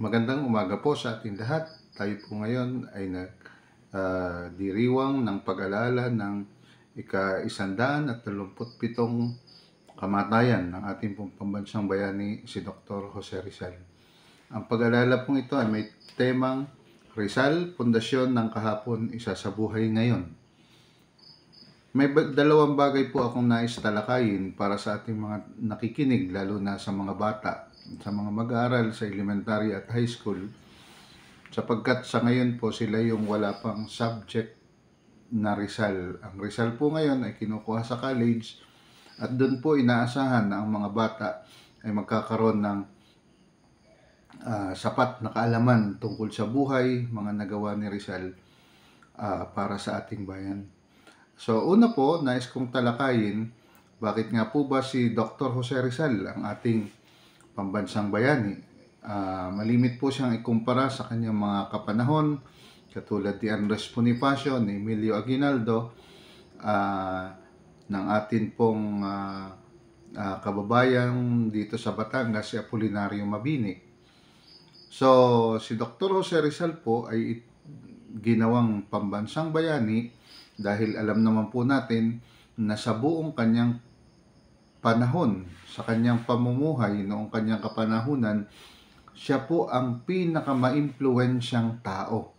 Magandang umaga po sa ating lahat. Tayo po ngayon ay nagdiriwang ng pag-alala ng ika-137 kamatayan ng ating pong pambansang bayani, si Dr. Jose Rizal. Ang pag-alala pong ito ay may temang Rizal, Pundasyon ng Kahapon, Isa sa Buhay Ngayon. May dalawang bagay po akong nais talakayin para sa ating mga nakikinig, lalo na sa mga bata, sa mga mag-aaral sa elementary at high school, sapagkat sa ngayon po sila yung wala pang subject na Rizal. Ang Rizal po ngayon ay kinukuha sa college at doon po inaasahan na ang mga bata ay magkakaroon ng sapat na kaalaman tungkol sa buhay, mga nagawa ni Rizal para sa ating bayan. So una po, nais kong talakayin, bakit nga po ba si Dr. Jose Rizal ang ating pambansang bayani? Malimit po siyang ikumpara sa kanyang mga kapanahon, katulad ni Andres Bonifacio, ni Emilio Aguinaldo, ng atin pong kababayan dito sa Batangas, si Apolinario Mabini. So, si Dr. Jose Rizal po ay ginawang pambansang bayani dahil alam naman po natin na sa buong kanyang panahon, sa kanyang pamumuhay noong kanyang kapanahunan, siya po ang pinakamaimpluwensyang tao.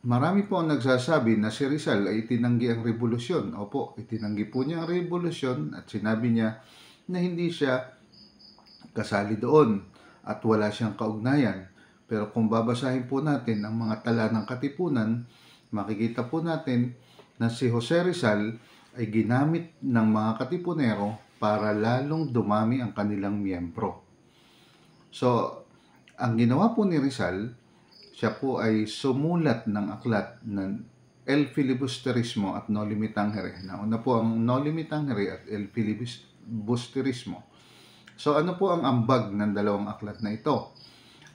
Marami po ang nagsasabi na si Rizal ay itinanggi ang revolusyon. Opo, itinanggi po niya ang revolusyon at sinabi niya na hindi siya kasali doon at wala siyang kaugnayan. Pero kung babasahin po natin ang mga tala ng Katipunan, makikita po natin na si Jose Rizal ay ginamit ng mga Katipunero para lalong dumami ang kanilang miyembro. So, ang ginawa po ni Rizal, siya po ay sumulat ng aklat ng El Filibusterismo at Noli Me Tangere. Nauna po ang Noli Me Tangere at El Filibusterismo. So, ano po ang ambag ng dalawang aklat na ito?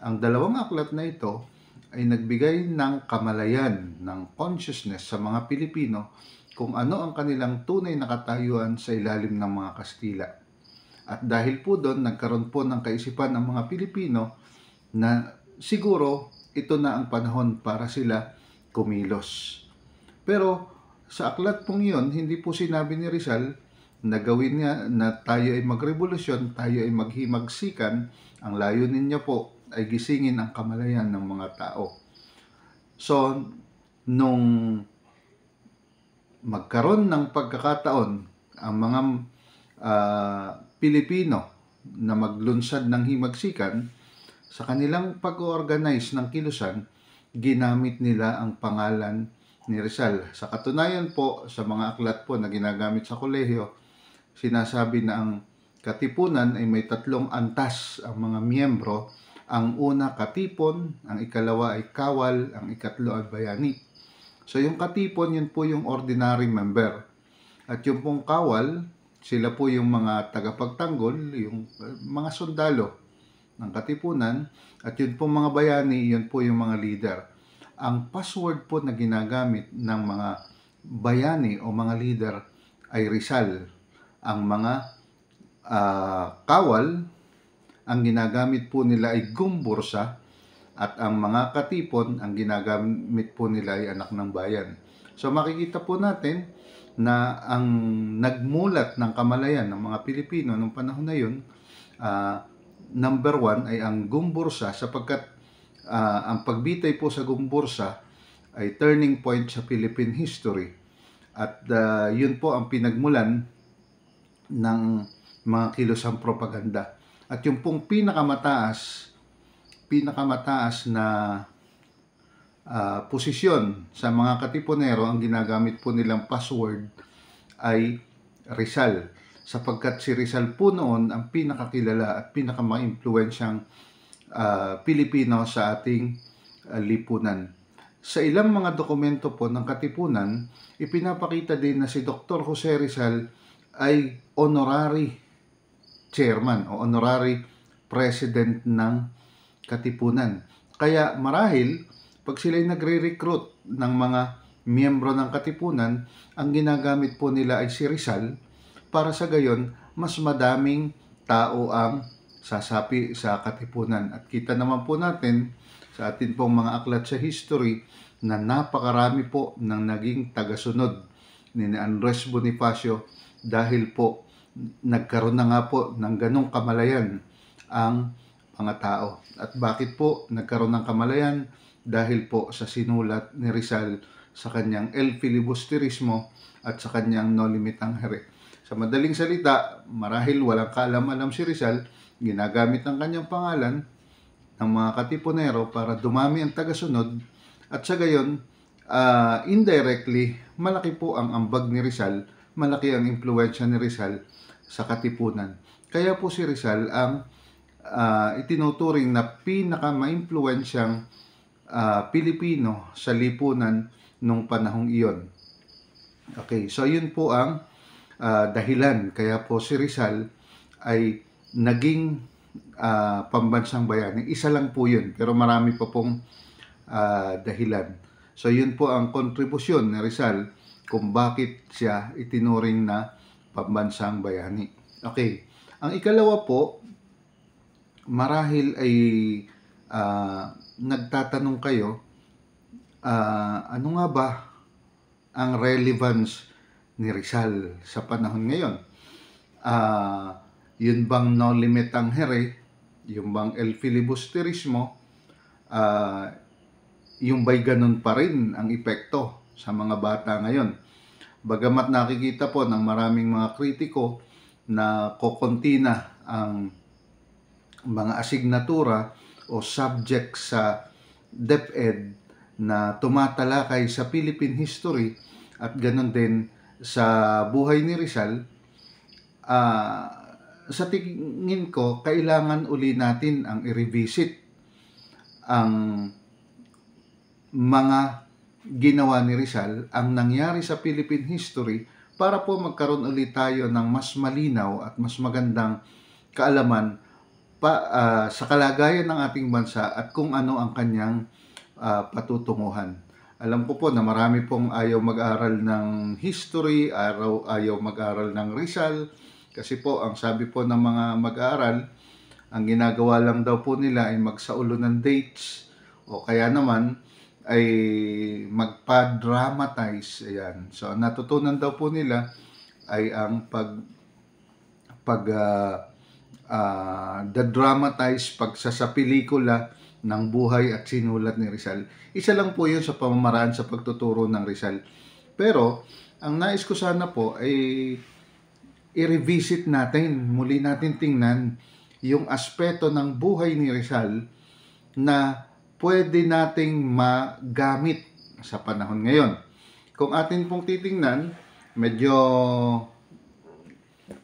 Ang dalawang aklat na ito ay nagbigay ng kamalayan, ng consciousness sa mga Pilipino kung ano ang kanilang tunay na katayuan sa ilalim ng mga Kastila. At dahil po doon, nagkaroon po ng kaisipan ng mga Pilipino na siguro ito na ang panahon para sila kumilos. Pero sa aklat pong iyon, hindi po sinabi ni Rizal na gawin niya na tayo ay magrevolusyon, tayo ay maghimagsikan. Ang layunin niya po ay gisingin ang kamalayan ng mga tao. So, nung magkaroon ng pagkakataon ang mga Pilipino na maglunsad ng himagsikan, sa kanilang pag-organize ng kilusan, ginamit nila ang pangalan ni Rizal. Sa katunayan po, sa mga aklat po na ginagamit sa kolehiyo, sinasabi na ang Katipunan ay may 3 antas ang mga miyembro. Ang una, katipon, ang ikalawa ay kawal, ang ikatlo ay bayani. So yung katipon, yun po yung ordinary member. At yung pong kawal, sila po yung mga tagapagtanggol, yung mga sundalo ng Katipunan. At yun po mga bayani, yun po yung mga leader. Ang password po na ginagamit ng mga bayani o mga leader ay Rizal. Ang mga kawal, ang ginagamit po nila ay Gumbursa, at ang mga katipon, ang ginagamit po nila ay Anak ng Bayan. So makikita po natin na ang nagmulat ng kamalayan ng mga Pilipino noong panahon na yun, number 1 ay ang Gumbursa, sapagkat ang pagbitay po sa Gumbursa ay turning point sa Philippine history. At yun po ang pinagmulan ng mga kilosang propaganda. At yung pong pinakamataas na posisyon sa mga Katipunero, ang ginagamit po nilang password ay Rizal, sapagkat si Rizal po noon ang pinakakilala at pinakamaimpluwensyang Pilipino sa ating lipunan. Sa ilang mga dokumento po ng Katipunan, ipinapakita din na si Dr. Jose Rizal ay honorary chairman o honorary president ng Katipunan. Kaya marahil, pag sila'y nagre-recruit ng mga miyembro ng Katipunan, ang ginagamit po nila ay si Rizal para sa gayon, mas madaming tao ang sasapi sa Katipunan. At kita naman po natin sa atin pong mga aklat sa history na napakarami po ng naging tagasunod ni Andres Bonifacio dahil po nagkaroon na nga po ng ganong kamalayan ang mga tao. At bakit po nagkaroon ng kamalayan? Dahil po sa sinulat ni Rizal sa kanyang El Filibusterismo at sa kanyang No Limitang Here. Sa madaling salita, marahil walang kaalam-alam si Rizal, ginagamit ang kanyang pangalan ng mga Katipunero para dumami ang tagasunod at sa gayon, indirectly, malaki po ang ambag ni Rizal, malaki ang impluwensya ni Rizal sa Katipunan. Kaya po si Rizal ang itinuturing na pinaka-maimpluwensyang Pilipino sa lipunan nung panahong iyon. Okay, so yun po ang dahilan kaya po si Rizal ay naging pambansang bayani. Isa lang po yun, pero marami pa pong dahilan. So yun po ang kontribusyon ni Rizal kung bakit siya itinuring na pambansang bayani. Okay, ang ikalawa po, marahil ay nagtatanong kayo, ano nga ba ang relevance ni Rizal sa panahon ngayon? Yun bang No Limitang Here, yung bang El Filibusterismo, yung ba'y ganun pa rin ang epekto sa mga bata ngayon? Bagamat nakikita po ng maraming mga kritiko na kokonti na ang mga asignatura o subject sa DepEd na tumatalakay sa Philippine history at ganun din sa buhay ni Rizal, sa tingin ko, kailangan uli natin ang i-revisit ang mga ginawa ni Rizal, ang nangyari sa Philippine history para po magkaroon ulit tayo ng mas malinaw at mas magandang kaalaman sa kalagayan ng ating bansa at kung ano ang kanyang patutunguhan. Alam ko po na marami pong ayaw mag-aral ng history, ayaw mag-aral ng Rizal, kasi po ang sabi po ng mga mag-aaral, ang ginagawa lang daw po nila ay magsaulo ng dates o kaya naman ay magpa-dramatize. Ayan. So natutunan daw po nila ay ang dramatize sa pelikula ng buhay at sinulat ni Rizal. Isa lang po yun sa pamamaraan sa pagtuturo ng Rizal. Pero, ang nais ko sana po ay i-revisit natin, muli natin tingnan yung aspeto ng buhay ni Rizal na pwede nating magamit sa panahon ngayon. Kung atin pong titingnan, medyo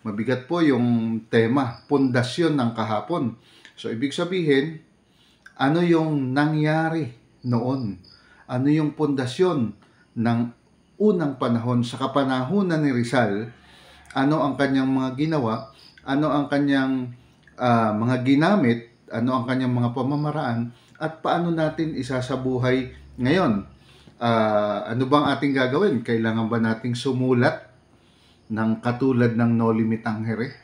mabigat po yung tema, pundasyon ng kahapon. So, ibig sabihin, ano yung nangyari noon? Ano yung pundasyon ng unang panahon sa kapanahunan ni Rizal? Ano ang kanyang mga ginawa? Ano ang kanyang mga ginamit? Ano ang kanyang mga pamamaraan? At paano natin isasabuhay ngayon? Ano bang ating gagawin? Kailangan ba nating sumulat ng katulad ng No Limitang Here?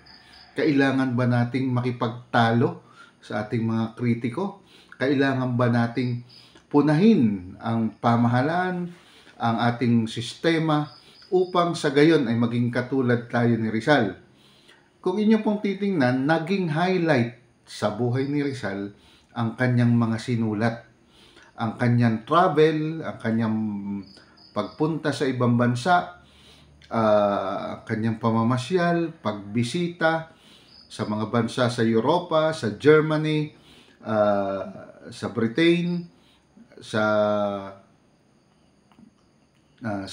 Kailangan ba nating makipagtalo sa ating mga kritiko? Kailangan ba nating punahin ang pamahalaan, ang ating sistema, upang sa gayon ay maging katulad tayo ni Rizal? Kung inyo pong titingnan, naging highlight sa buhay ni Rizal ang kanyang mga sinulat, ang kanyang travel, ang kanyang pagpunta sa ibang bansa, kanyang pamamasyal, pagbisita sa mga bansa sa Europa, sa Germany, sa Britain, sa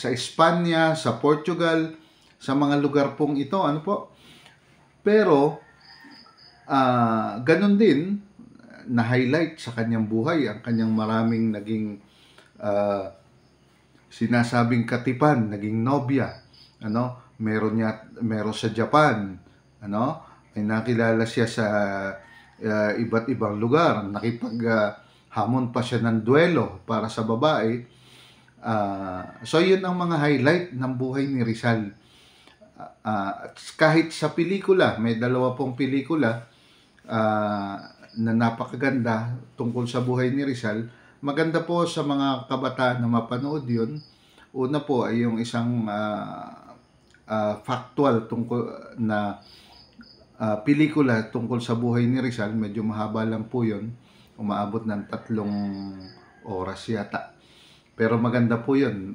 Espanya, sa Portugal, sa mga lugar pong ito, ano po. Pero ganun din na highlight sa kanyang buhay ang kanyang maraming naging sinasabing katipan, naging nobya, ano, meron sa Japan, ano, ay nakilala siya sa iba't ibang lugar, nakipaghamon pa siya ng duelo para sa babae. So yun ang mga highlight ng buhay ni Rizal. Kahit sa pelikula, may dalawa pong pelikula, na napakaganda tungkol sa buhay ni Rizal. Maganda po sa mga kabataan na mapanood yun. Una po ay yung isang factual tungkol na pelikula tungkol sa buhay ni Rizal. Medyo mahaba lang po yun. Umaabot ng 3 oras yata. Pero maganda po yun.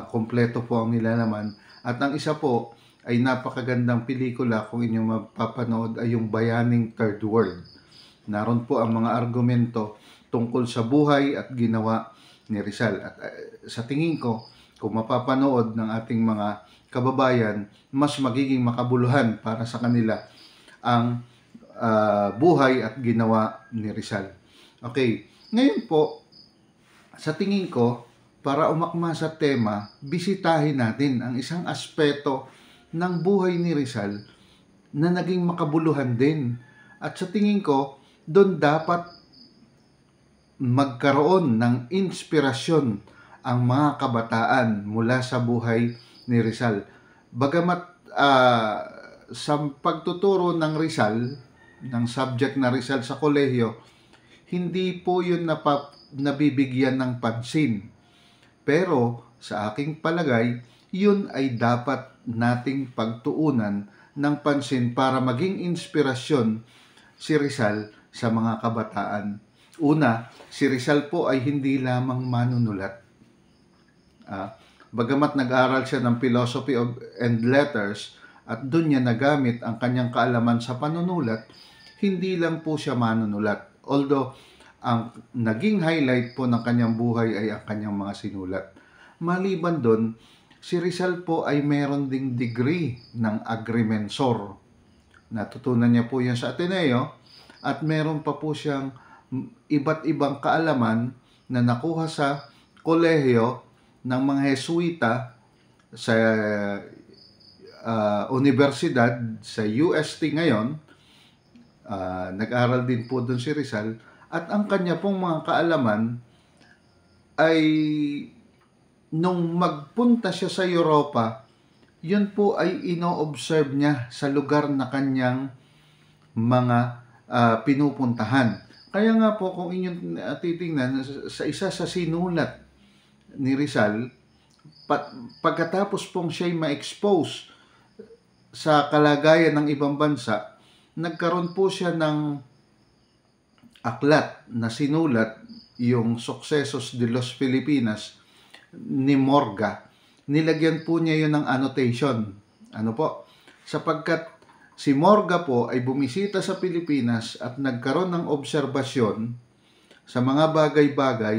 Kompleto po ang nilalaman. At ang isa po ay napakagandang pelikula kung inyong mapapanood ay yung Bayaning Third World. Naroon po ang mga argumento tungkol sa buhay at ginawa ni Rizal. At sa tingin ko, kung mapapanood ng ating mga kababayan, mas magiging makabuluhan para sa kanila ang buhay at ginawa ni Rizal. Okay, ngayon po, sa tingin ko, para umakma sa tema, bisitahin natin ang isang aspeto ng buhay ni Rizal na naging makabuluhan din. At sa tingin ko, doon dapat magkaroon ng inspirasyon ang mga kabataan mula sa buhay ni Rizal. Bagamat sa pagtuturo ng Rizal, ng subject na Rizal sa kolehiyo, hindi po yun nabibigyan ng pansin. Pero sa aking palagay, yun ay dapat nating pagtuunan ng pansin para maging inspirasyon si Rizal sa mga kabataan. Una, si Rizal po ay hindi lamang manunulat. Bagamat nag-aral siya ng Philosophy and Letters at doon niya nagamit ang kanyang kaalaman sa panunulat, hindi lang po siya manunulat. Although, ang naging highlight po ng kanyang buhay ay ang kanyang mga sinulat. Maliban doon, si Rizal po ay meron ding degree ng agrimensor. Natutunan niya po yan sa Ateneo at meron pa po siyang iba't ibang kaalaman na nakuha sa kolehiyo ng mga Jesuita sa universidad sa UST ngayon. Nag-aral din po doon si Rizal. At ang kanya pong mga kaalaman ay nung magpunta siya sa Europa, yun po ay ino-observe niya sa lugar na kanyang mga pinupuntahan. Kaya nga po kung inyong titingnan sa isa sa sinulat ni Rizal, pagkatapos pong siya'y ma-expose sa kalagayan ng ibang bansa, nagkaroon po siya ng aklat na sinulat, yung Sucesos de los Filipinas ni Morga. Nilagyan po niya yun ng annotation. Ano po? Sapagkat si Morga po ay bumisita sa Pilipinas at nagkaroon ng obserbasyon sa mga bagay-bagay,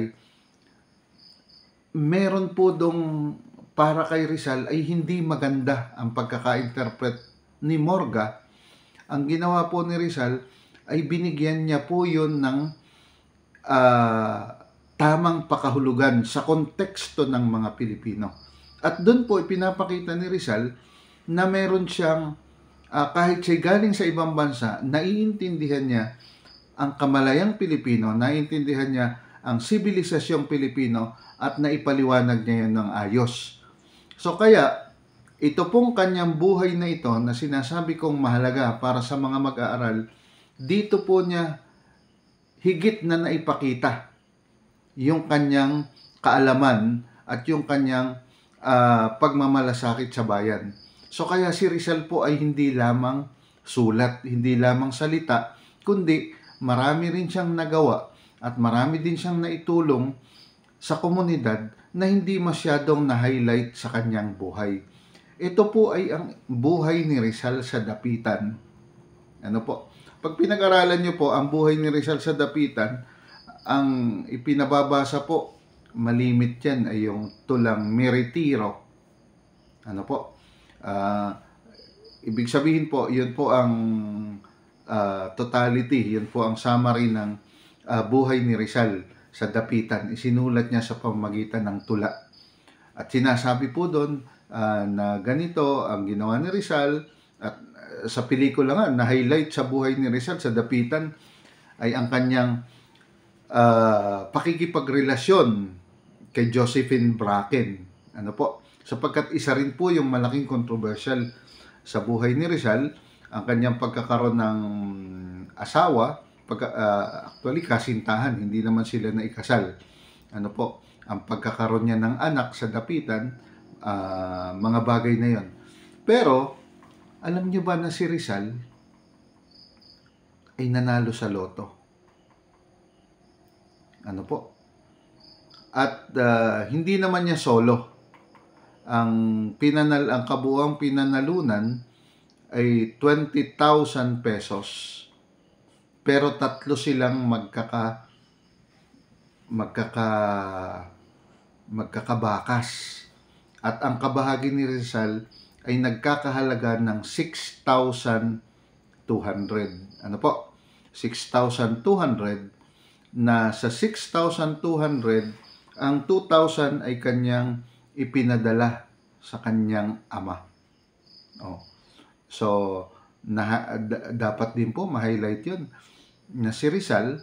meron po dong para kay Rizal ay hindi maganda ang pagkaka-interpret ni Morga. Ang ginawa po ni Rizal ay binigyan niya po yun ng tamang pakahulugan sa konteksto ng mga Pilipino. At doon po ipinapakita ni Rizal na meron siyang, kahit siya galing sa ibang bansa, naiintindihan niya ang kamalayang Pilipino, naiintindihan niya ang sibilisasyong Pilipino at naipaliwanag niya yun ng ayos. So kaya, ito pong kanyang buhay na ito na sinasabi kong mahalaga para sa mga mag-aaral, dito po niya higit na naipakita yung kanyang kaalaman at yung kanyang pagmamalasakit sa bayan. So kaya si Rizal po ay hindi lamang sulat, hindi lamang salita, kundi marami rin siyang nagawa at marami din siyang naitulong sa komunidad na hindi masyadong na-highlight sa kanyang buhay. Ito po ay ang buhay ni Rizal sa Dapitan. Ano po? Pag pinag-aralan niyo po ang buhay ni Rizal sa Dapitan, ang ipinababasa po, malimit yan ay yung tulang Meritiro. Ano po? Ibig sabihin po, yun po ang totality, yun po ang summary ng buhay ni Rizal sa Dapitan. Isinulat niya sa pamamagitan ng tula. At sinasabi po doon na ganito ang ginawa ni Rizal. At sa pelikula nga, na-highlight sa buhay ni Rizal sa Dapitan ay ang kanyang pakikipagrelasyon kay Josephine Bracken. Ano po? Sapagkat isa rin po yung malaking controversial sa buhay ni Rizal ang kanyang pagkakaroon ng asawa, actually kasintahan, hindi naman sila na ikasal. Ano po, ang pagkakaroon niya ng anak sa dapitan, mga bagay na yon. Pero, alam niyo ba na si Rizal ay nanalo sa loto? Ano po? At hindi naman niya solo. Ang kabuuang pinanalunan ay 20,000 pesos. Pero tatlo silang magkakabakas. At ang kabahagi ni Rizal ay nagkakahalaga ng 6,200. Ano po? 6,200, na sa 6,200, ang 2,000 ay kanyang ipinadala sa kanyang ama. Oh. So, dapat din po ma-highlight yun, na si Rizal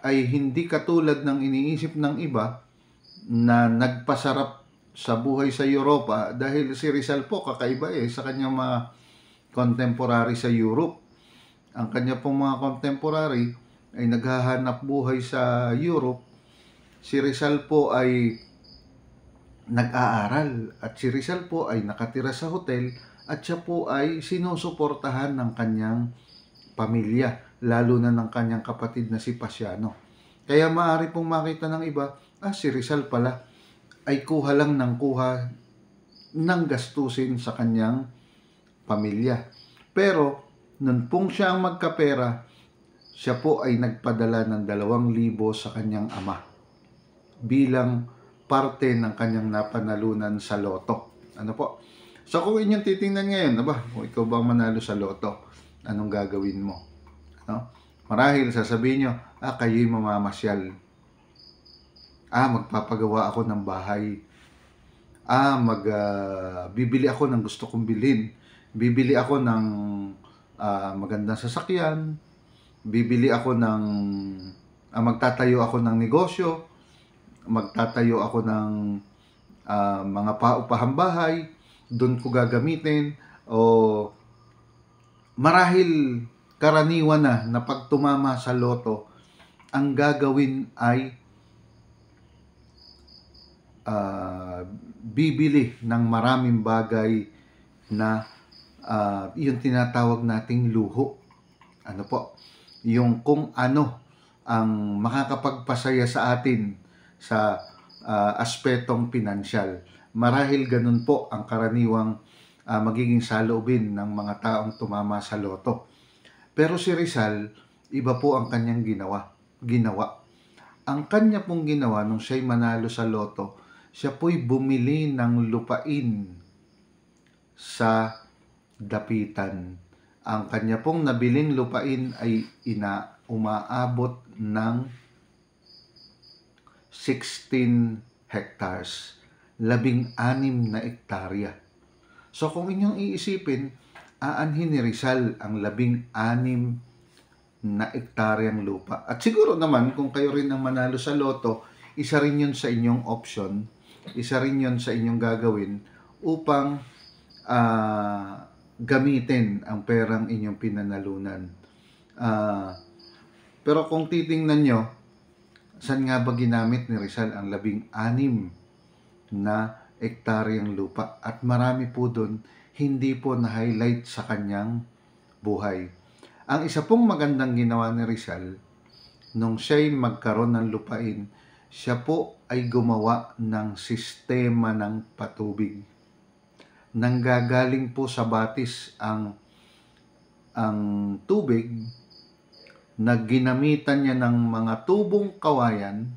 ay hindi katulad ng iniisip ng iba na nagpasarap sa buhay sa Europa, dahil si Rizal po kakaiba sa kanyang mga contemporary sa Europe. Ang kanya pong mga contemporary ay naghahanap buhay sa Europe. Si Rizal po ay nag-aaral, at si Rizal po ay nakatira sa hotel, at siya po ay sinusuportahan ng kanyang pamilya, lalo na ng kanyang kapatid na si Pasiano. Kaya maaari pong makita ng iba, si Rizal pala ay kuha lang ng kuha ng gastusin sa kanyang pamilya. Pero, nun pong siya ang magkapera, siya po ay nagpadala ng 2,000 sa kanyang ama bilang parte ng kanyang napanalunan sa loto. Ano po? So kung inyong titingnan ngayon, kung ikaw bang manalo sa loto, anong gagawin mo? Ano? Marahil sasabihin nyo, kayo'y mamamasyal. Magpapagawa ako ng bahay. Bibili ako ng gusto kong bilhin. Bibili ako ng magandang sasakyan. Bibili ako ng magtatayo ako ng negosyo. Magtatayo ako ng mga paupahang bahay. Doon ko gagamitin. O marahil karaniwan na pag tumama sa loto, ang gagawin ay bibili ng maraming bagay na yung tinatawag nating luho. Ano po? Yung kung ano ang makakapagpasaya sa atin sa aspetong pinansyal. Marahil ganun po ang karaniwang magiging saloobin ng mga taong tumama sa loto. Pero si Rizal, iba po ang kanyang ginawa. Ang kanya pong ginawa nung siya'y manalo sa loto, siya po'y bumili ng lupain sa dapitan. Ang kanya pong nabiling lupain ay umaabot ng 16 hectares, 16 na ektarya. So kung inyong iisipin, aanhin ni Rizal ang 16 na ektaryang lupa. At siguro naman, kung kayo rin ang manalo sa loto, isa rin yun sa inyong option, isa rin yun sa inyong gagawin upang gamitin ang perang inyong pinanalunan. Pero kung titingnan nyo, saan nga ba ginamit ni Rizal ang 16 na ektaryang lupa? At marami po doon hindi po na-highlight sa kanyang buhay. Ang isa pong magandang ginawa ni Rizal, nung siya'y magkaroon ng lupain, siya po ay gumawa ng sistema ng patubig. Nanggagaling po sa batis ang tubig, na ginamitan niya ng mga tubong kawayan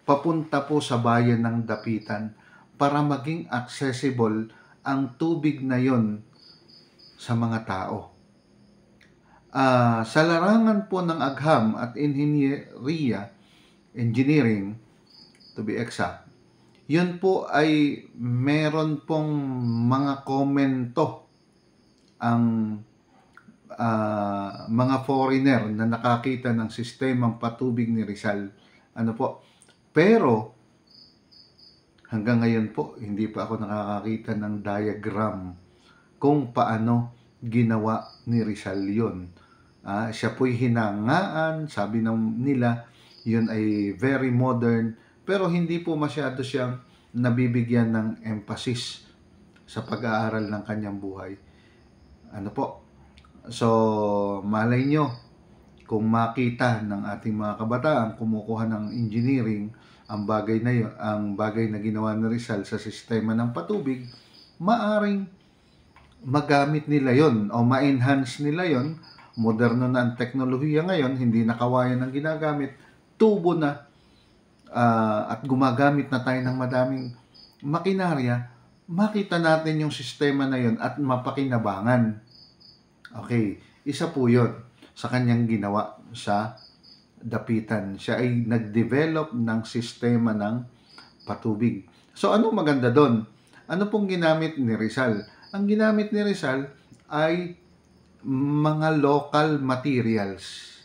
papunta po sa bayan ng dapitan para maging accessible ang tubig na yon sa mga tao. Sa larangan po ng agham at engineering, to be exact, yun po ay meron pong mga komento ang mga foreigner na nakakita ng sistemang patubig ni Rizal. Ano po? Pero hanggang ngayon po, hindi pa ako nakakakita ng diagram kung paano ginawa ni Rizal yun. Siya po'y hinangaan, sabi nila, yun ay very modern, pero hindi po masyado siyang nabibigyan ng emphasis sa pag-aaral ng kanyang buhay. Ano po? So, malay nyo, kung makita ng ating mga kabataan kumukuha ng engineering, ang bagay na ginawa ni Rizal sa sistema ng patubig, maaring magamit nila yon o ma-enhance nila yon. Moderno na ang teknolohiya ngayon, hindi na kawayan ang ginagamit, tubo na, at gumagamit na tayo ng madaming makinarya, makita natin yung sistema na yon at mapakinabangan. Okay, isa po yun sa kanyang ginawa sa Dapitan. Siya ay nag-develop ng sistema ng patubig. So, anong maganda doon? Ano pong ginamit ni Rizal? Ang ginamit ni Rizal ay mga local materials.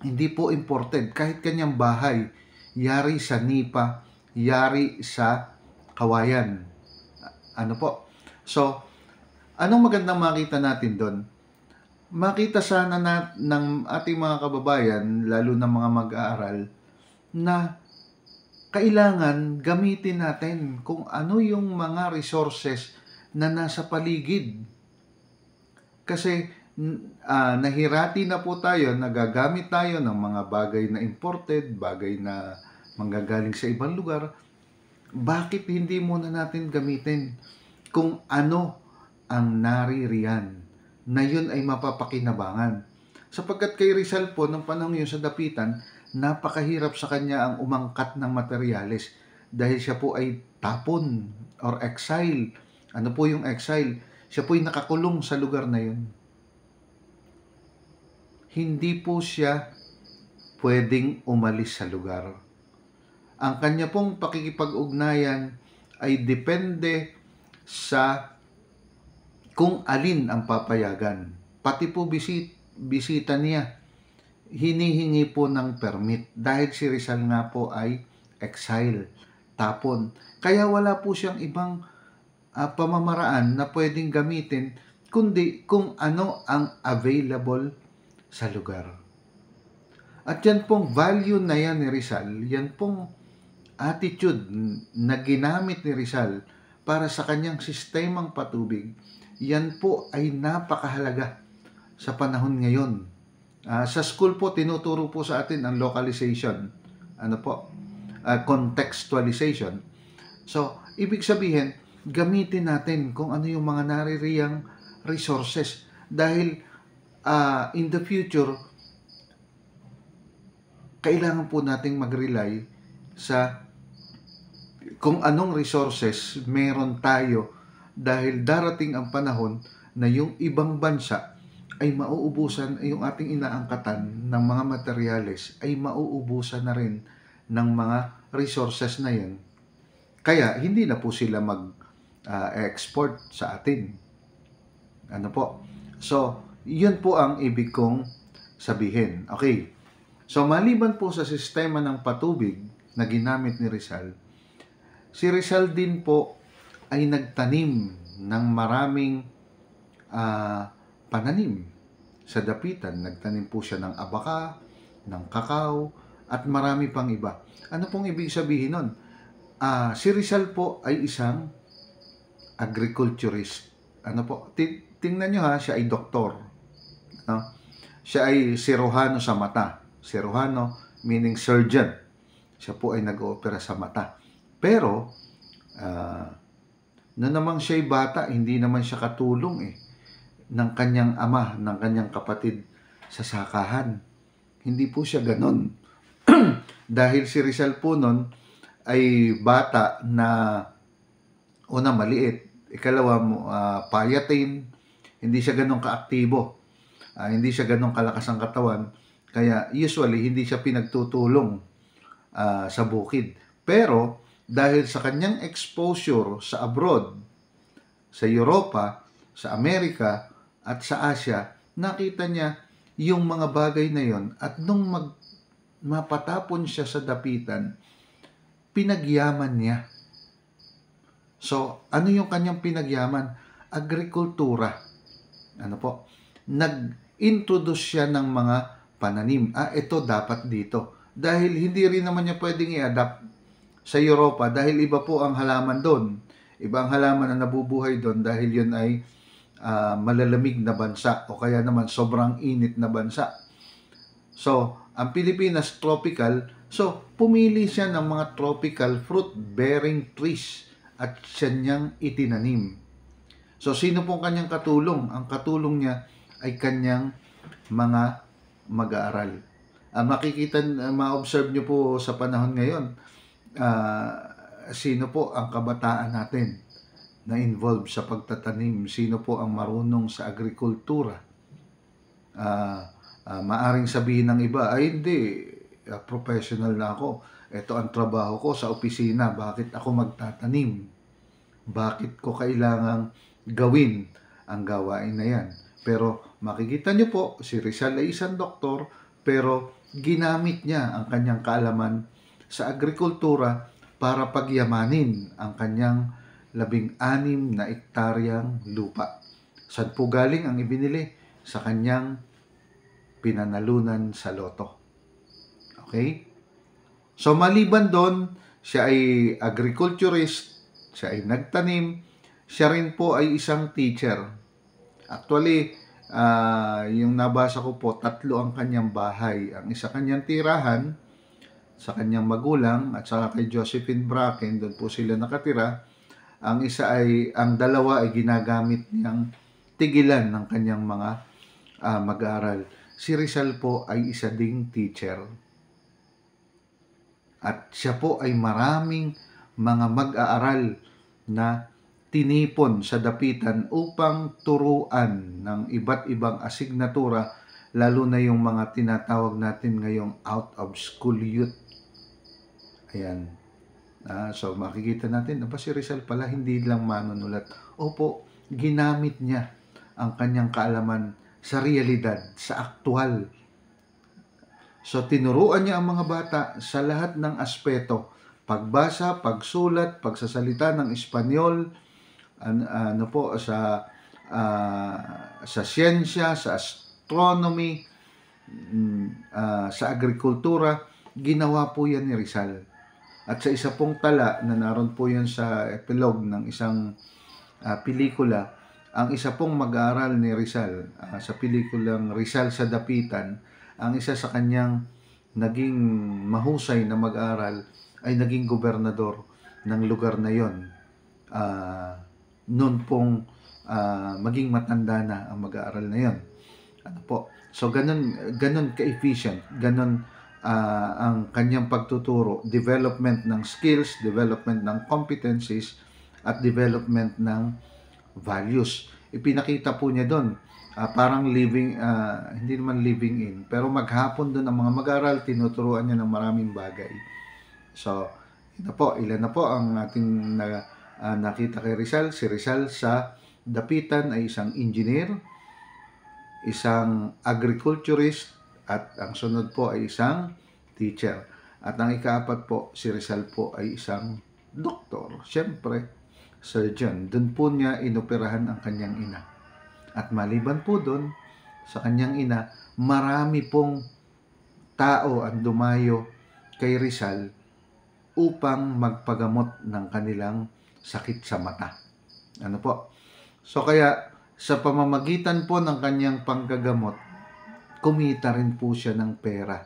Hindi po imported. Kahit kanyang bahay, yari sa nipa, yari sa kawayan. Ano po? So, anong magandang makita natin doon? Makita sana ng ating mga kababayan, lalo na mga mag-aaral, na kailangan gamitin natin kung ano yung mga resources na nasa paligid. Kasi nahirati na po tayo, nagagamit tayo ng mga bagay na imported, bagay na manggagaling sa ibang lugar. Bakit hindi muna natin gamitin kung ano ang naririyan na yun ay mapapakinabangan? Sapagkat kay Rizal po, nung panahon yun sa Dapitan, napakahirap sa kanya ang umangkat ng materyales dahil siya po ay tapon or exile. Ano po yung exile? Siya po ay nakakulong sa lugar na yun. Hindi po siya pwedeng umalis sa lugar. Ang kanya pong pakikipag-ugnayan ay depende sa kung alin ang papayagan. Pati po bisita niya, hinihingi po ng permit dahil si Rizal nga po ay exile, tapon. Kaya wala po siyang ibang pamamaraan na pwedeng gamitin kundi kung ano ang available sa lugar. At yan pong value na yan ni Rizal, yan pong attitude na ginamit ni Rizal para sa kanyang sistemang patubig, yan po ay napakahalaga sa panahon ngayon. Sa school po, tinuturo po sa atin ang localization, contextualization. So, ibig sabihin, gamitin natin kung ano yung mga naririyang resources. Dahil in the future, kailangan po nating mag-rely sa kung anong resources meron tayo, dahil darating ang panahon na yung ibang bansa ay mauubusan, yung ating inaangkatan ng mga materyales ay mauubusan na rin ng mga resources na yan. Kaya hindi na po sila mag-export sa atin. Ano po? So, yun po ang ibig kong sabihin. Okay. So, maliban po sa sistema ng patubig na ginamit ni Rizal, si Rizal din po ay nagtanim ng maraming pananim sa Dapitan. Nagtanim po siya ng abaka, ng kakao, at marami pang iba. Ano pong ibig sabihin nun? Si Rizal po ay isang agriculturist. Ano po? Tingnan nyo ha, siya ay doktor. No? Siya ay siruhano sa mata. Siruhano meaning surgeon. Siya po ay nag-oopera sa mata. Pero, na namang siya'y bata, hindi naman siya katulong ng kanyang ama, ng kanyang kapatid sa sakahan. Hindi po siya ganon. Dahil si Rizal po nun ay bata na una maliit, ikalawa payatin, hindi siya ganong kaaktibo, hindi siya ganong kalakas ang katawan, kaya usually hindi siya pinagtutulong sa bukid. Pero dahil sa kanyang exposure sa abroad, sa Europa, sa Amerika, at sa Asia, nakita niya yung mga bagay na yon, at nung mapatapon siya sa Dapitan, pinagyaman niya. So, ano yung kanyang pinagyaman? Agrikultura. Ano po? Nag-introduce siya ng mga pananim. Ito dapat dito. Dahil hindi rin naman niya pwedeng i-adapt sa Europa dahil iba po ang halaman doon. Iba ang halaman na nabubuhay doon dahil yun ay malalamig na bansa o kaya naman sobrang init na bansa. So, ang Pilipinas tropical, so pumili siya ng mga tropical fruit-bearing trees at siya niyang itinanim. So, sino pong kanyang katulong? Ang katulong niya ay kanyang mga mag-aaral. Makikita, ma-observe nyo po sa panahon ngayon, sino po ang kabataan natin na involved sa pagtatanim? Sino po ang marunong sa agrikultura? Maaring sabihin ng iba, ay hindi, professional na ako. Ito ang trabaho ko sa opisina. Bakit ako magtatanim? Bakit ko kailangang gawin ang gawain na yan? Pero makikita nyo po, si Rizal ay isang doktor, pero ginamit niya ang kanyang kaalaman sa agrikultura para pagyamanin ang kanyang 16 na ektaryang lupa. Saan po galing ang ibinili? Sa kanyang pinanalunan sa loto. Okay? So maliban doon, siya ay agriculturist, siya ay nagtanim, siya rin po ay isang teacher. Actually, yung nabasa ko po, 3 ang kanyang bahay. Ang isa kanyang tirahan sa kanyang magulang at saka kay Josephine Bracken, doon po sila nakatira. Ang isa ay, ang dalawa ay ginagamit niyang tigilan ng kanyang mga mag-aaral. Si Rizal po ay isa ding teacher. At siya po ay maraming mga mag-aaral na tinipon sa dapitan upang turuan ng iba't ibang asignatura, lalo na yung mga tinatawag natin ngayong out of school youth. Ayan. So makikita natin, si Rizal pala hindi lang manunulat. Opo, ginamit niya ang kanyang kaalaman sa realidad, sa aktual. So tinuruan niya ang mga bata sa lahat ng aspeto. Pagbasa, pagsulat, pagsasalita ng Espanyol, sa siyensya, sa astronomy, sa agrikultura, ginawa po yan ni Rizal. At sa isa pong tala na naroon po yan sa epilogue ng isang pelikula, ang isa pong mag-aaral ni Rizal sa pelikulang Rizal sa Dapitan, ang isa sa kanyang naging mahusay na mag-aaral ay naging gobernador ng lugar na yon. Noon pong maging matanda na ang mag-aaral na yon. Ano po? So ganun ka-efficient, ganun ang kanyang pagtuturo, development ng skills, development ng competencies, at development ng values. Ipinakita po niya doon, parang living, hindi naman living in, pero maghapon doon ang mga mag-aaral, tinuturuan niya ng maraming bagay. So, ilan na po ang ating nakita kay Rizal. Si Rizal sa Dapitan ay isang engineer, isang agriculturist, at ang sunod po ay isang teacher. At ang ikaapat po, si Rizal po ay isang doktor. Siyempre, surgeon. Doon po niya inoperahan ang kanyang ina. At maliban po doon, sa kanyang ina, marami pong tao ang dumayo kay Rizal upang magpagamot ng kanilang sakit sa mata. Ano po? So kaya, sa pamamagitan po ng kanyang panggagamot, kumita rin po siya ng pera.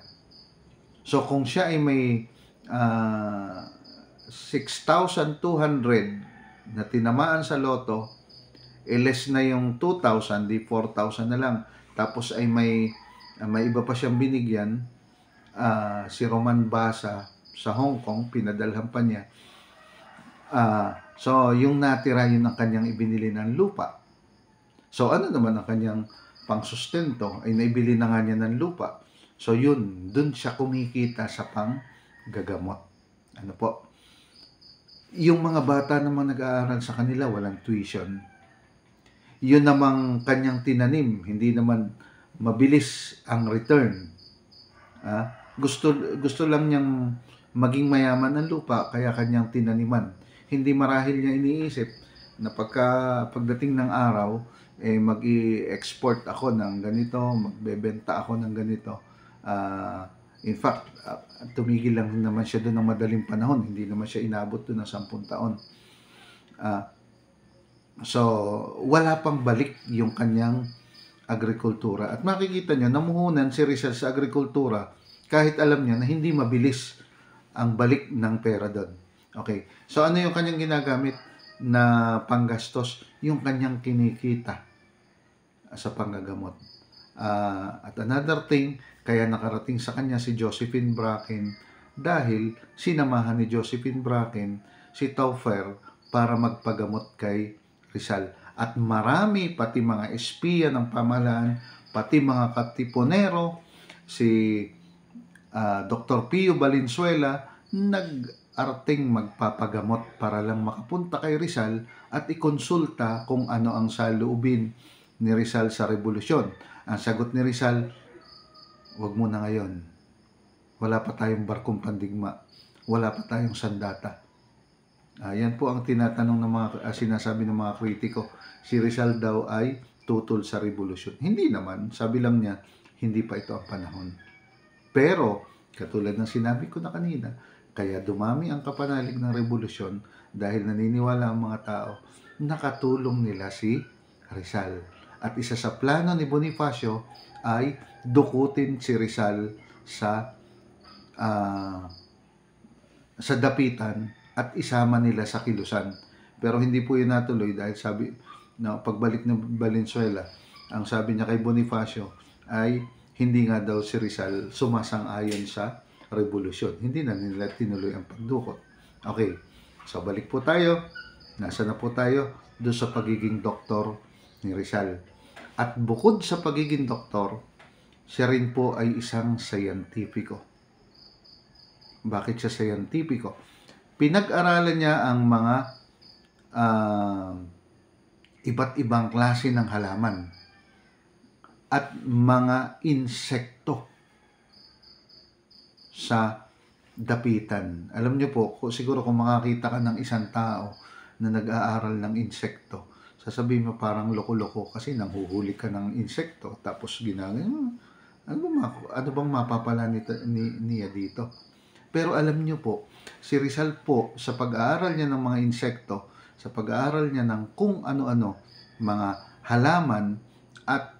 So kung siya ay may 6,200 na tinamaan sa loto, less na yung 2,000, di 4,000 na lang. Tapos ay may iba pa siyang binigyan, si Roman Basa sa Hong Kong, pinadalhan pa niya. So yung natira, yun ang kanyang ibinili ng lupa. So ano naman ang kanyang pangsustento, ay naibili na nga niya ng lupa. So yun, dun siya kumikita sa panggagamot. Ano po? Yung mga bata namang nag-aaral sa kanila, walang tuition. Yun namang kanyang tinanim, hindi naman mabilis ang return. Gusto lang niyang maging mayaman ng lupa, kaya kanyang tinaniman. Hindi marahil niya iniisip na pagdating ng araw, mag-i-export ako ng ganito, magbebenta ako ng ganito. In fact, tumigil lang naman siya doon ng madaling panahon. Hindi naman siya inabot doon ng 10 taon. So, wala pang balik yung kanyang agrikultura. At makikita nyo, namuhunan si Rizal sa agrikultura kahit alam niya na hindi mabilis ang balik ng pera doon. Okay. So, ano yung kanyang ginagamit na panggastos? Yung kanyang kinikita sa panggagamot. At another thing, kaya nakarating sa kanya si Josephine Bracken dahil sinamahan ni Josephine Bracken si Taufer para magpagamot kay Rizal. At marami, pati mga espiya ng pamahalaan, pati mga katipunero, si Dr. Pio Valenzuela, nag-arting magpapagamot para lang makapunta kay Rizal at ikonsulta kung ano ang saloobin ni Rizal sa revolusyon. Ang sagot ni Rizal, wag muna ngayon. Wala pa tayong barkong pandigma. Wala pa tayong sandata. Yan po ang tinatanong ng mga sinasabi ng mga kritiko. Si Rizal daw ay tutol sa revolusyon. Hindi naman. Sabi lang niya, hindi pa ito ang panahon. Pero, katulad ng sinabi ko na kanina, kaya dumami ang kapanalig ng revolusyon dahil naniniwala ang mga tao, nakatulong nila si Rizal. At isa sa plano ni Bonifacio ay dukutin si Rizal sa dapitan at isama nila sa kilusan. Pero hindi po yun natuloy dahil sabi na pagbalik ng Valenzuela, ang sabi niya kay Bonifacio ay hindi nga daw si Rizal sumasang-ayon sa revolusyon. Hindi na nila tinuloy ang pagdukot. Okay, so balik po tayo. Nasa na po tayo? Doon sa pagiging doktor ni Rizal. At bukod sa pagiging doktor, siya rin po ay isang scientifico. Bakit siya scientifico? Pinag-aralan niya ang mga iba't ibang klase ng halaman at mga insekto sa dapitan. Alam niyo po, siguro kung makakita ka ng isang tao na nag-aaral ng insekto, sasabihin mo parang loko-loko kasi nanghuhuli ka ng insekto tapos ginagawa, ano bang mapapala niya dito? Pero alam niyo po, si Rizal po sa pag-aaral niya ng mga insekto, sa pag-aaral niya ng kung ano-ano, mga halaman at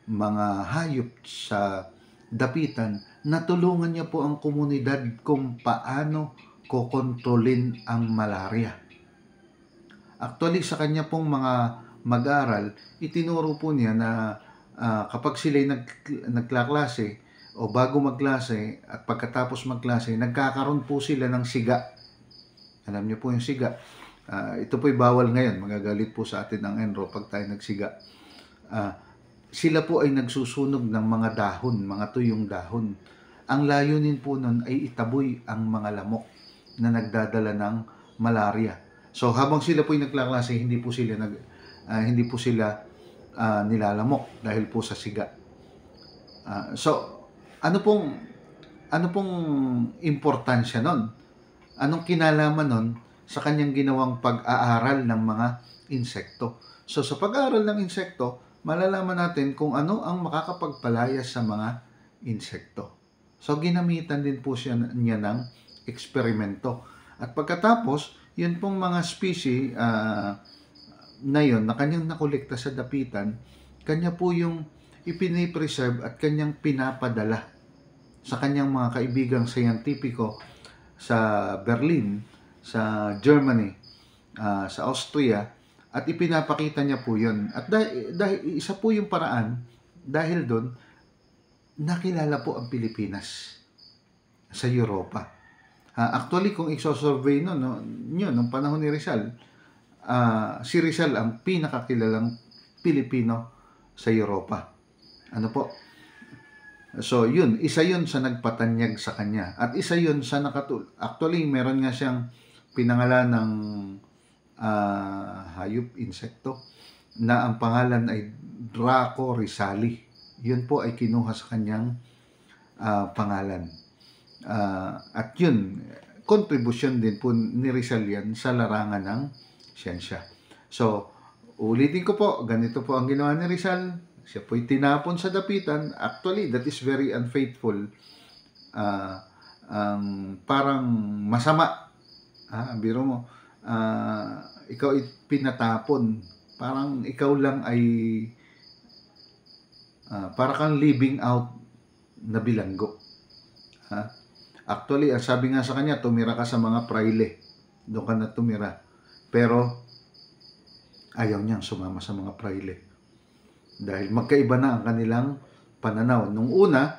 mga hayop sa dapitan, natulungan niya po ang komunidad kung paano kokontrolin ang malaria. Actually, sa kanya pong mga mag-aral, itinuro po niya na kapag sila'y nagklaklase o bago magklase at pagkatapos magklase, nagkakaroon po sila ng siga. Alam niyo po yung siga. Ito po'y bawal ngayon. Magagalit po sa atin ang Enro pag tayo nagsiga. Sila po ay nagsusunog ng mga dahon, mga tuyong dahon. Ang layunin po nun ay itaboy ang mga lamok na nagdadala ng malaria. So habang sila po ay nagklaklase, hindi po sila nilalamok dahil po sa siga. So ano pong importansya nun? Anong kinalaman nun sa kanyang ginawang pag-aaral ng mga insekto? So sa pag-aaral ng insekto, malalaman natin kung ano ang makakapagpalaya sa mga insekto. So ginamitan din po niya ng eksperimento. At pagkatapos, yun pong mga species na yun na kanyang nakolekta sa dapitan, kanya po yung ipinipreserve at kanyang pinapadala sa kanyang mga kaibigang scientifico sa Berlin, sa Germany, sa Austria, at ipinapakita niya po yun. At dahil isa po yung paraan, dahil doon, nakilala po ang Pilipinas sa Europa. Actually, kung i-survey nung panahon ni Rizal, si Rizal ang pinakakilalang Pilipino sa Europa. Ano po? So, yun. Isa yun sa nagpatanyag sa kanya. At isa yun sa actually, meron nga siyang pinangalan ng hayop, insekto, na ang pangalan ay Draco Rizali. Yun po ay kinuha sa kanyang pangalan. At yun, kontribusyon din po ni Rizal yan sa larangan ng siyensya. So, ulitin ko po, ganito po ang ginawa ni Rizal. Siya po'y tinapon sa dapitan. Actually, that is very unfaithful. Parang masama. Biro mo, ikaw pinatapon. Parang ikaw lang ay para kang living out na bilanggo. Actually, sabi nga sa kanya, tumira ka sa mga praile. Doon ka na tumira. Pero, ayaw niyang sumama sa mga praile. Dahil magkaiba na ang kanilang pananaw. Nung una,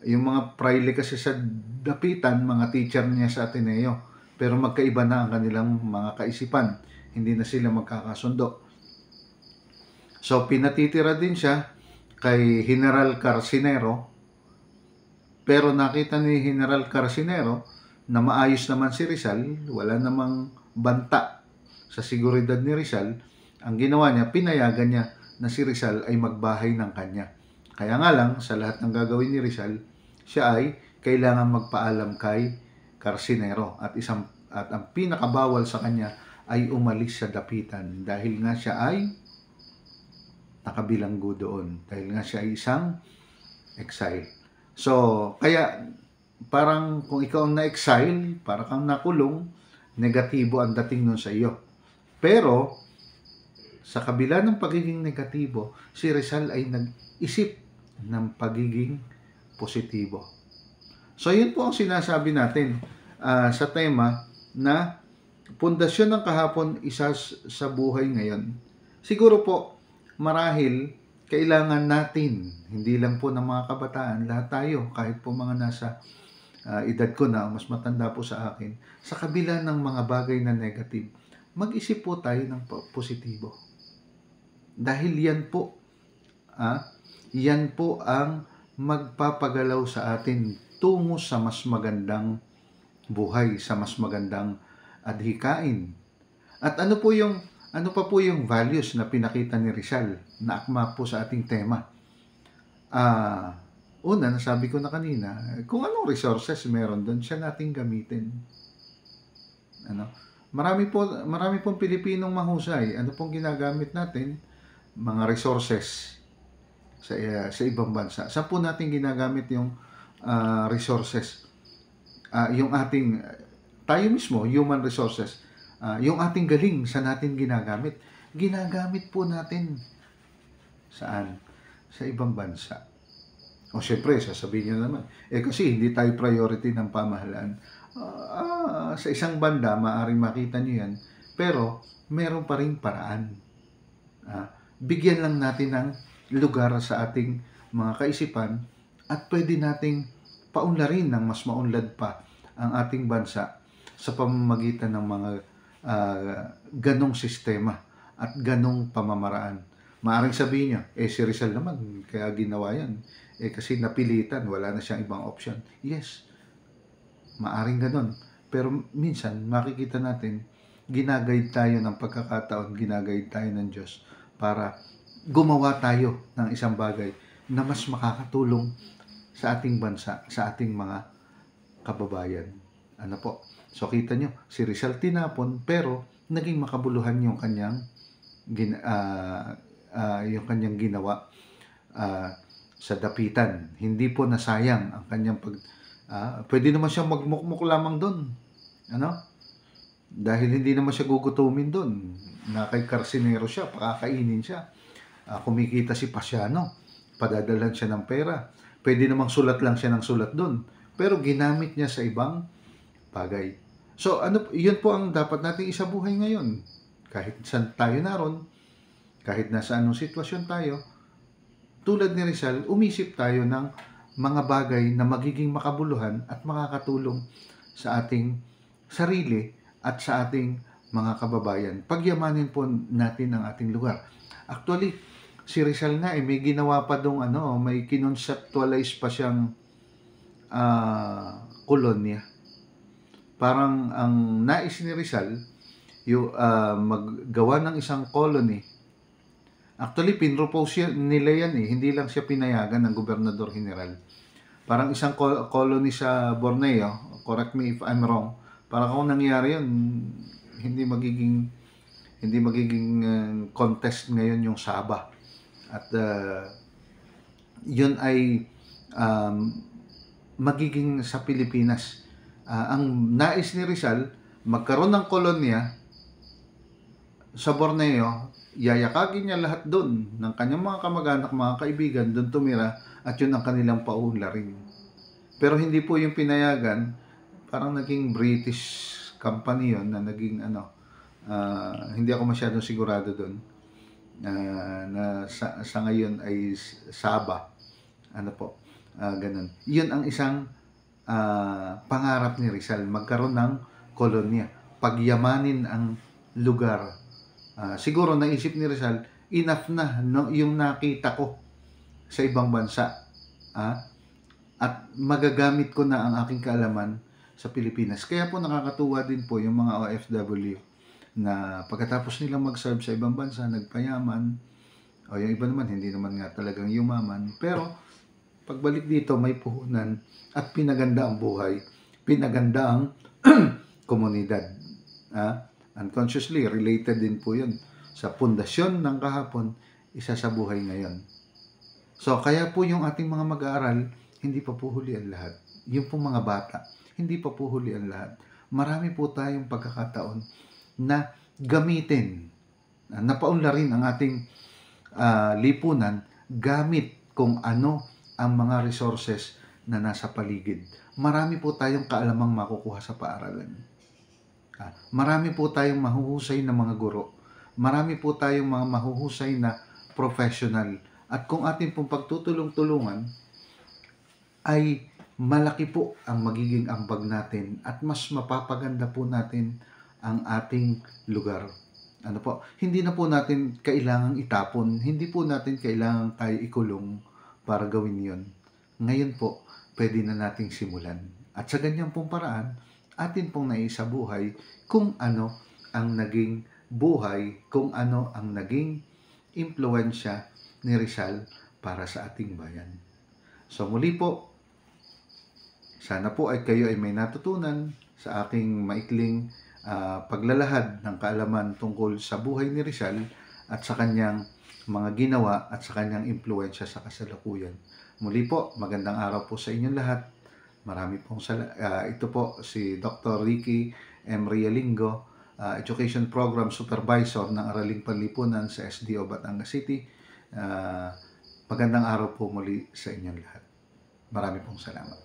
yung mga praile kasi sa dapitan, mga teacher niya sa Ateneo. Pero magkaiba na ang kanilang mga kaisipan. Hindi na sila magkakasundo. So, pinatitira din siya kay General Carcinero. Pero nakita ni General Carcinero na maayos naman si Rizal, wala namang banta sa seguridad ni Rizal. Ang ginawa niya, pinayagan niya na si Rizal ay magbahay ng kanya. Kaya nga lang, sa lahat ng gagawin ni Rizal, siya ay kailangan magpaalam kay Carcinero. At ang pinakabawal sa kanya ay umalis sa dapitan dahil nga siya ay nakabilanggo doon. Dahil nga siya ay isang exile. So, kaya parang kung ikaw ang na-exile, parang kang nakulong, negatibo ang dating nun sa iyo. Pero, sa kabila ng pagiging negatibo, si Rizal ay nag-isip ng pagiging positibo. So, yun po ang sinasabi natin sa tema na pundasyon ng kahapon, isa sa buhay ngayon. Siguro po, marahil, kailangan natin, hindi lang po ng mga kabataan, lahat tayo, kahit po mga nasa edad ko na, mas matanda po sa akin, sa kabila ng mga bagay na negative, mag-isip po tayo ng positibo. Dahil yan po ang magpapagalaw sa atin tungo sa mas magandang buhay, sa mas magandang adhikain. At ano pa po yung values na pinakita ni Rizal na akma po sa ating tema? Una, nasabi ko na kanina, kung anong resources meron doon, siya nating gamitin. Marami pong Pilipinong mahusay. Ano pong ginagamit natin? Mga resources sa ibang bansa. Saan po natin ginagamit yung resources? Yung ating, tayo mismo, human resources. Yung ating galing, saan natin ginagamit? Ginagamit po natin. Saan? Sa ibang bansa. O syempre, sasabihin nyo naman, kasi hindi tayo priority ng pamahalaan. Sa isang banda, maaaring makita nyo yan, pero meron pa rin paraan. Bigyan lang natin ng lugar sa ating mga kaisipan at pwede nating paunlarin ng mas maunlad pa ang ating bansa sa pamamagitan ng mga ganong sistema at ganong pamamaraan. Maaring sabihin niya, si Rizal naman, kaya ginawa yan. Kasi napilitan, wala na siyang ibang option. Yes, maaring ganon. Pero minsan, makikita natin, ginaguide tayo ng pagkakataon, ginaguide tayo ng Diyos para gumawa tayo ng isang bagay na mas makakatulong sa ating bansa, sa ating mga kababayan. Ano po? So kita nyo, si Rizal tinapon pero naging makabuluhan yung kanyang ginawa sa dapitan. Hindi po nasayang ang kanyang pwede naman siyang magmukmuk lamang doon. Dahil hindi naman siya gugutumin doon. Na kay Carcinero siya, pakakainin siya. Kumikita si Pasiano, padadalan siya ng pera. Pwede namang sulat lang siya ng sulat doon. Pero ginamit niya sa ibang bagay. So, yun po ang dapat nating isabuhay ngayon. Kahit saan tayo naroon, kahit nasa anong sitwasyon tayo, tulad ni Rizal, umisip tayo ng mga bagay na magiging makabuluhan at makakatulong sa ating sarili at sa ating mga kababayan. Pagyamanin po natin ang ating lugar. Actually, si Rizal nga may ginawa pa dong may kinonceptualize pa siyang kolonya. Parang ang nais ni Rizal, maggawa ng isang colony. Actually, pinropose nila yan hindi lang siya pinayagan ng Gobernador General. Parang isang colony sa Borneo, correct me if I'm wrong, parang kung nangyari yun, hindi magiging Hindi magiging contest ngayon yung Sabah. At yun ay um, magiging sa Pilipinas. Ang nais ni Rizal, magkaroon ng kolonya sa Borneo, yayakagin niya lahat doon ng kanyang mga kamag-anak, mga kaibigan, doon tumira at yun ang kanilang paunlarin. Pero hindi po yung pinayagan, parang naging British company yun na naging hindi ako masyadong sigurado doon na sa ngayon ay Sabah. Ganun. Yun ang isang pangarap ni Rizal, magkaroon ng kolonya, pagyamanin ang lugar. Siguro naisip ni Rizal, enough na no, yung nakita ko sa ibang bansa. At magagamit ko na ang aking kaalaman sa Pilipinas. Kaya po nakakatuwa din po yung mga OFW na pagkatapos nilang mag-serve sa ibang bansa, nagpayaman, o yung iba naman, hindi naman nga talagang yumaman, pero pagbalik dito, may puhunan at pinaganda ang buhay, pinaganda ang komunidad. Unconsciously, related din po yun sa pundasyon ng kahapon, isa sa buhay ngayon. So, kaya po yung ating mga mag-aaral, hindi pa po huli ang lahat. Yung pong mga bata, hindi pa po huli ang lahat. Marami po tayong pagkakataon na gamitin, napaunlarin ang ating lipunan gamit kung ano ang mga resources na nasa paligid. Marami po tayong kaalamang makukuha sa paaralan. Marami po tayong mahuhusay na mga guro. Marami po tayong mga mahuhusay na professional. At kung ating pong pagtutulong-tulungan, ay malaki po ang magiging ambag natin at mas mapapaganda po natin ang ating lugar. Hindi na po natin kailangang itapon, hindi po natin kailangang tayo ikulong para gawin yon. Ngayon po, pwede na nating simulan. At sa ganyang pong paraan, atin pong naisabuhay kung ano ang naging buhay, kung ano ang naging impluensya ni Rizal para sa ating bayan. So muli po, sana po ay kayo ay may natutunan sa aking maikling paglalahad ng kaalaman tungkol sa buhay ni Rizal at sa kanyang mga ginawa at sa kanyang impluensya sa kasalukuyan. Muli po, magandang araw po sa inyong lahat. Marami pong ito po si Dr. Ricky M. Rialingo, Education Program Supervisor ng Araling Panlipunan sa SDO Batangas City. Magandang araw po muli sa inyong lahat. Marami pong salamat.